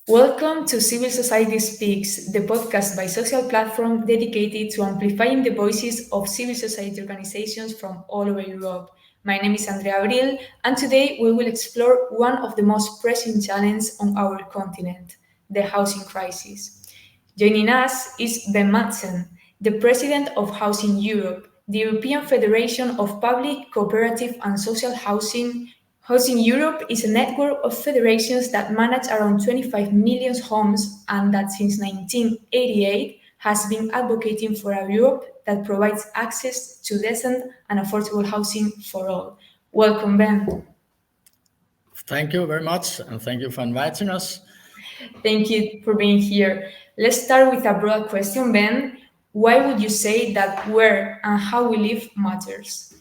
Welcome to Civil Society Speaks, the podcast by social platform dedicated to amplifying the voices of civil society organizations from all over Europe. My name is Andrea Abril, and today we will explore one of the most pressing challenges on our continent, the housing crisis. Joining us is Bent Madsen, the President of Housing Europe, the European Federation of Public, Cooperative and Social Housing. Housing Europe is a network of federations that manage around 25 million homes and that since 1988 has been advocating for a Europe that provides access to decent and affordable housing for all. Welcome, Ben. Thank you very much, and thank you for inviting us. Thank you for being here. Let's start with a broad question, Ben. Why would you say that where and how we live matters?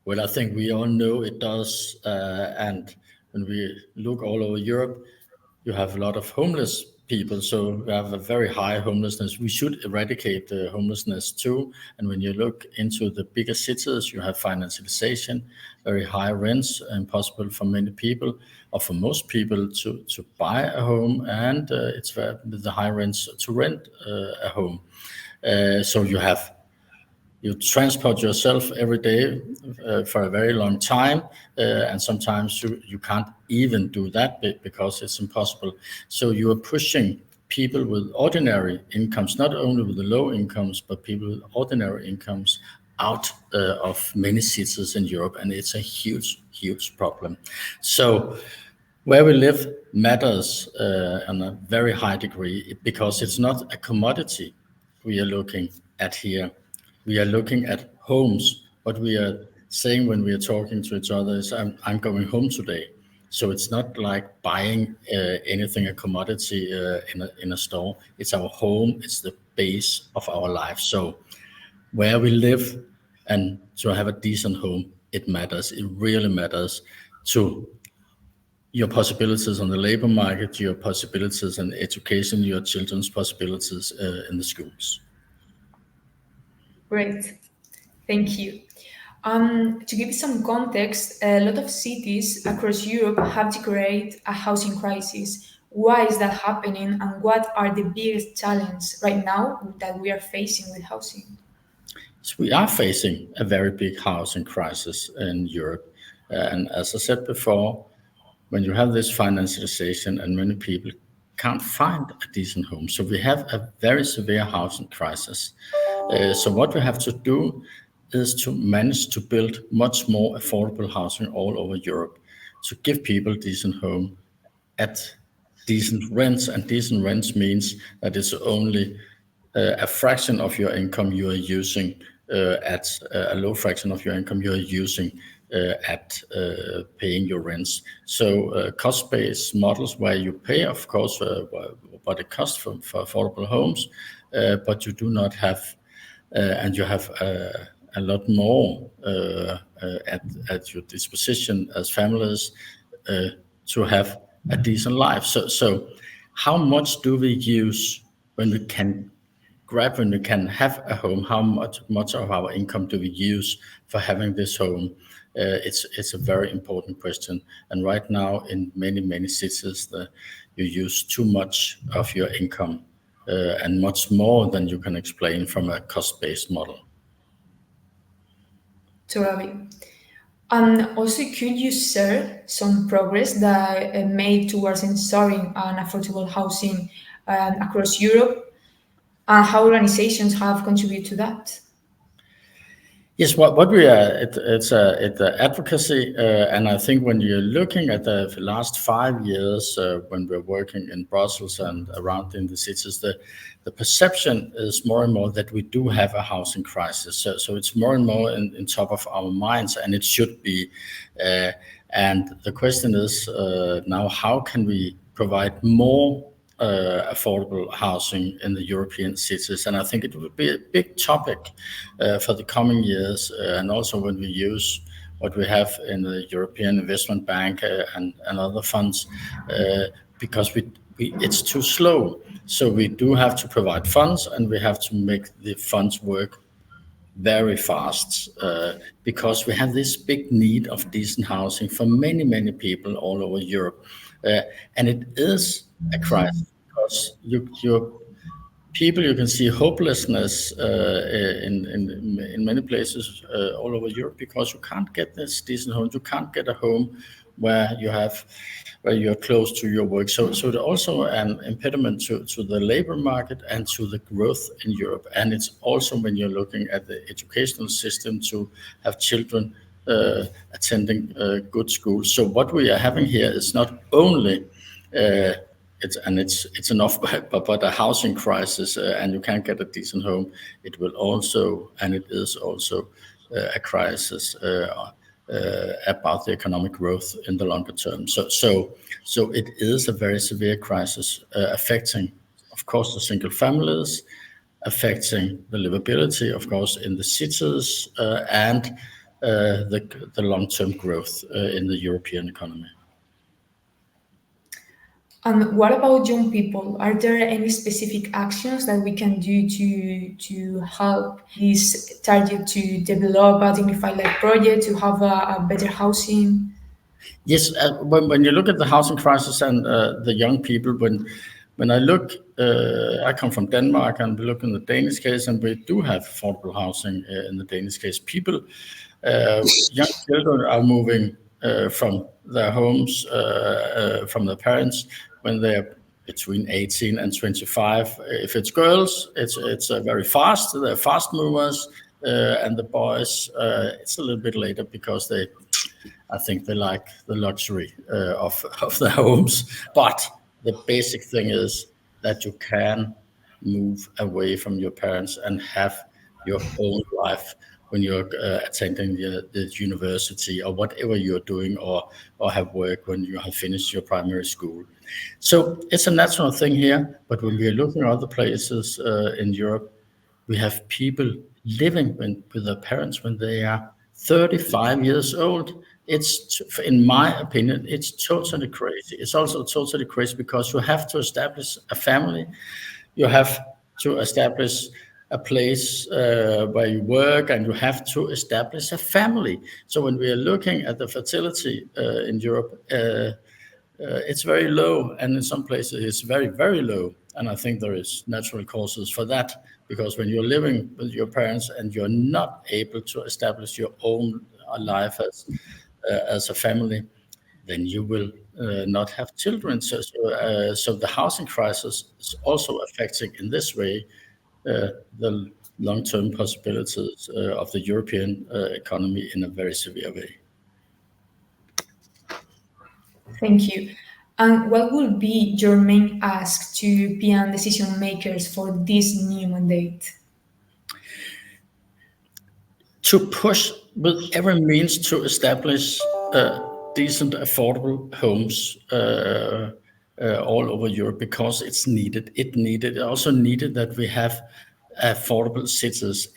Well, I think we all know it does, and when we look all over Europe, you have a lot of homeless people, so we have a very high homelessness. We should eradicate the homelessness too, and when you look into the bigger cities, you have financialization, very high rents, impossible for many people, or for most people to buy a home, and it's the high rents to rent a home. So you transport yourself every day for a very long time, and sometimes you can't even do that because it's impossible. So you are pushing people with ordinary incomes, not only with the low incomes, but people with ordinary incomes out of many cities in Europe, and it's a huge problem. So where we live matters on a very high degree because it's not a commodity we are looking at here. We are looking at homes. What we are saying when we are talking to each other is, I'm going home today. So it's not like buying anything, a commodity in a store. It's our home. It's the base of our life. So where we live and to have a decent home, it matters. It really matters to your possibilities on the labor market, your possibilities in education, your children's possibilities in the schools. Great, thank you. To give you some context, a lot of cities across Europe have to create a housing crisis. Why is that happening, and what are the biggest challenges right now that we are facing with housing? So we are facing a very big housing crisis in Europe. And as I said before, when you have this financialization and many people can't find a decent home, so we have a very severe housing crisis. So what we have to do is to manage to build much more affordable housing all over Europe, to give people decent home at decent rents. And decent rents means that it's only a fraction of your income you are using at a low fraction of your income you are using at paying your rents. So cost-based models where you pay, of course, what it costs for affordable homes, but you do not have and you have a lot more at your disposition as families to have a decent life. So how much do we use when we can have a home? How much of our income do we use for having this home? It's a very important question. And right now in many cities, you use too much of your income and much more than you can explain from a cost-based model. Totally. Also, could you share some progress that made towards ensuring an affordable housing across Europe, and how organizations have contributed to that? Yes, what we are, it's advocacy, and I think when you're looking at the last 5 years, when we're working in Brussels and around in the cities, the perception is more and more that we do have a housing crisis. So it's more and more in top of our minds, and it should be. And the question is now, how can we provide more affordable housing in the European cities? And I think it would be a big topic for the coming years, and also when we use what we have in the European Investment Bank and other funds, because it's too slow. So we do have to provide funds, and we have to make the funds work very fast because we have this big need of decent housing for many, many people all over Europe. And it is a crisis because people, you can see hopelessness in many places all over Europe because you can't get this decent home. You can't get a home where you're close to your work. So it's also an impediment to the labor market and to the growth in Europe. And it's also when you're looking at the educational system to have children attending good schools. So what we are having here is not only it's enough, but a housing crisis, and you can't get a decent home. It will also, and it is also, a crisis about the economic growth in the longer term. So it is a very severe crisis affecting, of course, the single families, affecting the livability, of course, in the cities, and the long-term growth in the European economy. And what about young people? Are there any specific actions that we can do to help this target to develop a dignified life project, to have a better housing? Yes, when you look at the housing crisis and the young people, when I look, I come from Denmark and we look in the Danish case, and we do have affordable housing in the Danish case. People, young children are moving from their homes, from their parents when they're between 18 and 25. If it's girls, it's very fast. They're fast movers, and the boys, it's a little bit later because I think they like the luxury of their homes. But the basic thing is that you can move away from your parents and have your own life when you're attending the university or whatever you're doing, or have work when you have finished your primary school. So it's a natural thing here. But when we are looking at other places in Europe, we have people living with their parents when they are 35 years old. In my opinion, it's totally crazy. It's also totally crazy because you have to establish a family. You have to establish a place where you work, and you have to establish a family. So when we are looking at the fertility in Europe, it's very low, and in some places it's very, very low. And I think there is natural causes for that, because when you're living with your parents and you're not able to establish your own life as a family, then you will not have children. So the housing crisis is also affecting in this way the long-term possibilities of the European economy in a very severe way. Thank you. And what will be your main ask to European decision makers for this new mandate? To push with every means to establish decent, affordable homes all over Europe, because it's needed. It also needed that we have affordable cities.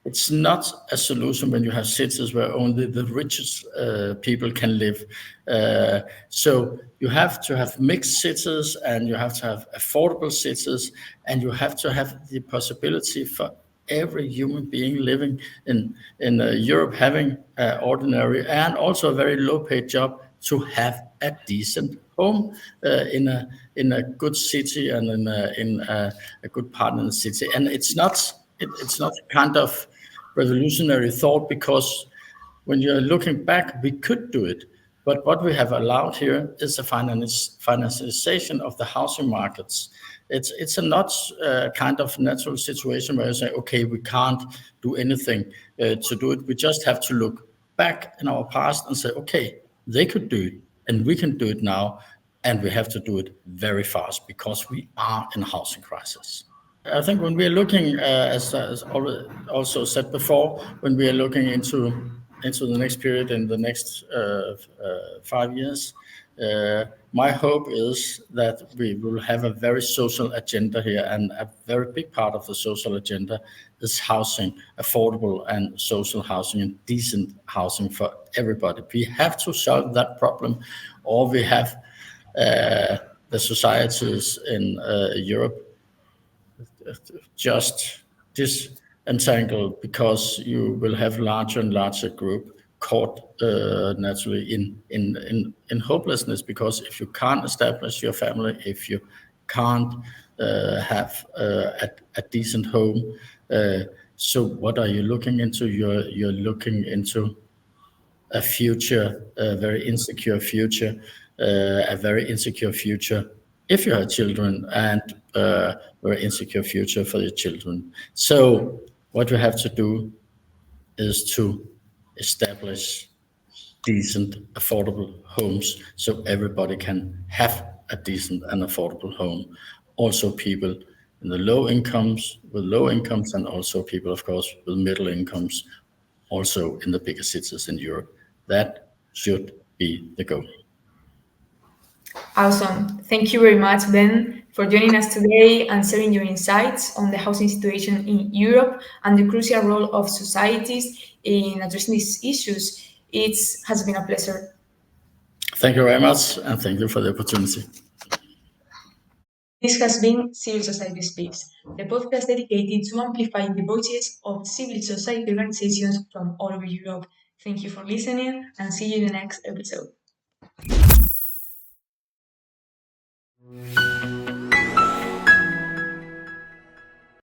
It's not a solution when you have cities where only the richest people can live. So you have to have mixed cities, and you have to have affordable cities, and you have to have the possibility for every human being living in Europe having an ordinary and also a very low-paid job to have a decent home in a good city and in a good part in the city. And it's not kind of revolutionary thought, because when you're looking back, we could do it. But what we have allowed here is a financialization of the housing markets. It's a not kind of natural situation where you say, okay, we can't do anything to do it. We just have to look back in our past and say, okay, they could do it, and we can do it now, and we have to do it very fast because we are in a housing crisis. I think when we are looking, as also said before, when we are looking into the next period in the next 5 years, my hope is that we will have a very social agenda here, and a very big part of the social agenda is housing, affordable and social housing and decent housing for everybody. We have to solve that problem, or we have the societies in Europe just entangled because you will have larger and larger group caught naturally in hopelessness, because if you can't establish your family, if you can't have a decent home, so what are you looking into? You're looking into a future, a very insecure future, a very insecure future if you have children, and very insecure future for your children. So what you have to do is to establish decent, affordable homes so everybody can have a decent and affordable home. Also, people in the low incomes, with low incomes, and also people, of course, with middle incomes, also in the bigger cities in Europe. That should be the goal. Awesome. Thank you very much, Ben, for joining us today and sharing your insights on the housing situation in Europe and the crucial role of societies in addressing these issues. It has been a pleasure. Thank you very much, and thank you for the opportunity. This has been Civil Society Speaks, the podcast dedicated to amplifying the voices of civil society organizations from all over Europe. Thank you for listening and see you in the next episode.